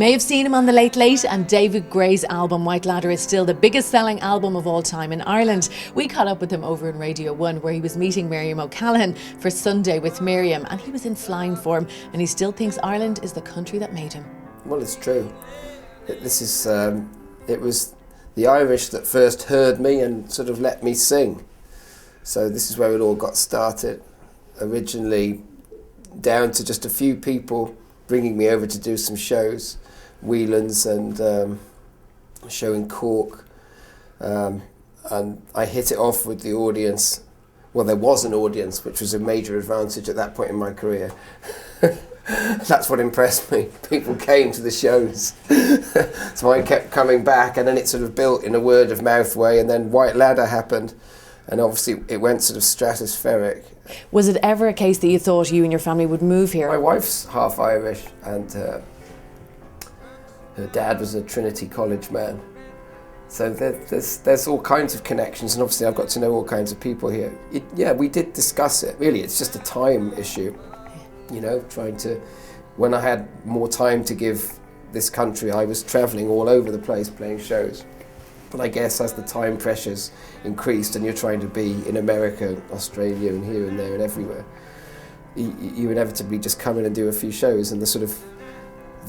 may have seen him on The Late Late, and David Gray's album White Ladder is still the biggest selling album of all time in Ireland. We caught up with him over in Radio 1, where he was meeting Miriam O'Callaghan for Sunday with Miriam, and he was in flying form, and he still thinks Ireland is the country that made him. Well, it's true. It was the Irish that first heard me and sort of let me sing. So this is where it all got started. Originally down to just a few people bringing me over to do some shows, Whelan's and a show in Cork. And I hit it off with the audience. Well, there was an audience, which was a major advantage at that point in my career. That's what impressed me. People came to the shows. So I kept coming back, and then it sort of built in a word of mouth way, and then White Ladder happened, and obviously it went sort of stratospheric. Was it ever a case that you thought you and your family would move here? My wife's half Irish, and her dad was a Trinity College man. So there's all kinds of connections, and obviously I've got to know all kinds of people here. We did discuss it. Really, it's just a time issue. You know, when I had more time to give this country, I was travelling all over the place playing shows. But I guess as the time pressures increased and you're trying to be in America, Australia and here and there and everywhere, you inevitably just come in and do a few shows, and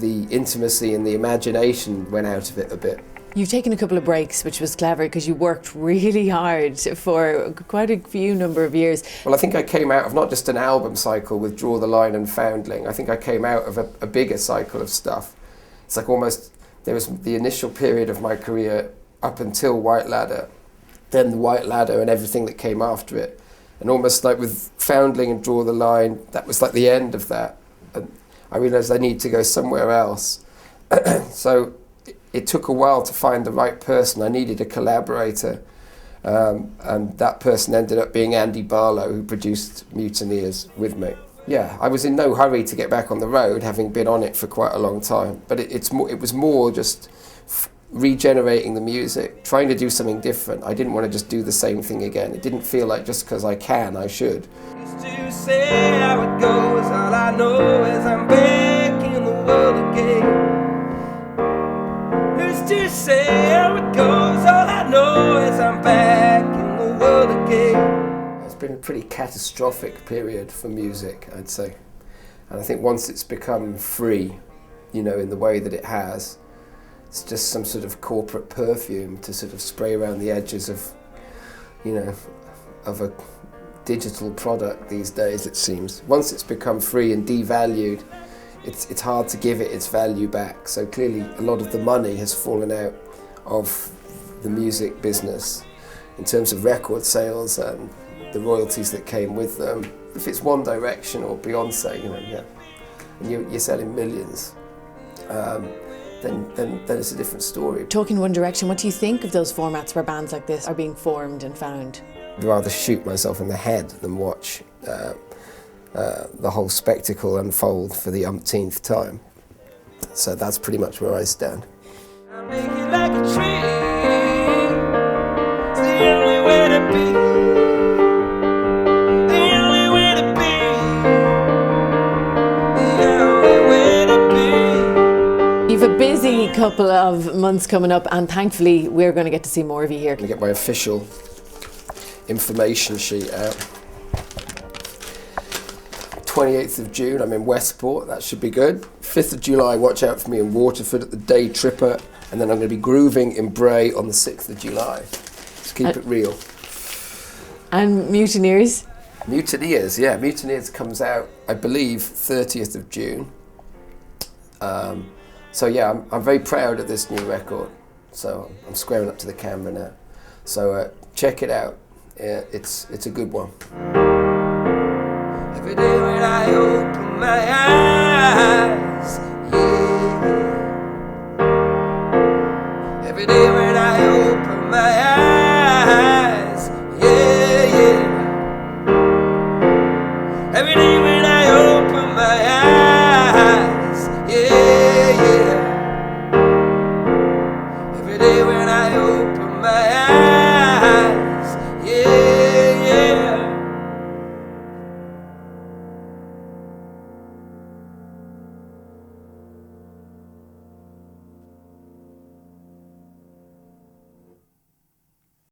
the intimacy and the imagination went out of it a bit. You've taken a couple of breaks, which was clever because you worked really hard for quite a few number of years. Well, I think I came out of not just an album cycle with Draw the Line and Foundling. I think I came out of a bigger cycle of stuff. It's like almost, there was the initial period of my career up until White Ladder, then the White Ladder and everything that came after it. And almost like with Foundling and Draw the Line, that was like the end of that. And I realised I need to go somewhere else. So it took a while to find the right person. I needed a collaborator, and that person ended up being Andy Barlow, who produced Mutineers with me. Yeah, I was in no hurry to get back on the road, having been on it for quite a long time, but it was more just regenerating the music, trying to do something different. I didn't want to just do the same thing again. It didn't feel like just because I can, I should. Used to say how it goes, all I know is I'm back in the world again. To say how it goes, all I know is I'm back in the world again. It's been a pretty catastrophic period for music, I'd say. And I think once it's become free, you know, in the way that it has, it's just some sort of corporate perfume to sort of spray around the edges of, you know, of a digital product these days, it seems. Once it's become free and devalued, it's hard to give it its value back. So clearly a lot of the money has fallen out of the music business in terms of record sales and the royalties that came with them. If it's One Direction or Beyonce, you know, yeah, and you're selling millions, then it's a different story. Talking One Direction, what do you think of those formats where bands like this are being formed and found? I'd rather shoot myself in the head than watch the whole spectacle unfold for the umpteenth time. So that's pretty much where I stand. I make it like a tree. It's the only way to be. The only way to be. The only way to be. You've a busy couple of months coming up, and thankfully we're going to get to see more of you here. I'm going to get my official information sheet out. 28th of June, I'm in Westport, that should be good. 5th of July, watch out for me in Waterford at the Day Tripper, and then I'm going to be grooving in Bray on the 6th of July. Let's keep it real. And Mutineers? Mutineers, yeah. Mutineers comes out, I believe, 30th of June. So yeah, I'm very proud of this new record. So I'm squaring up to the camera now. So check it out. It's a good one. Every day when I open my eyes, yeah. Every day when I open my eyes.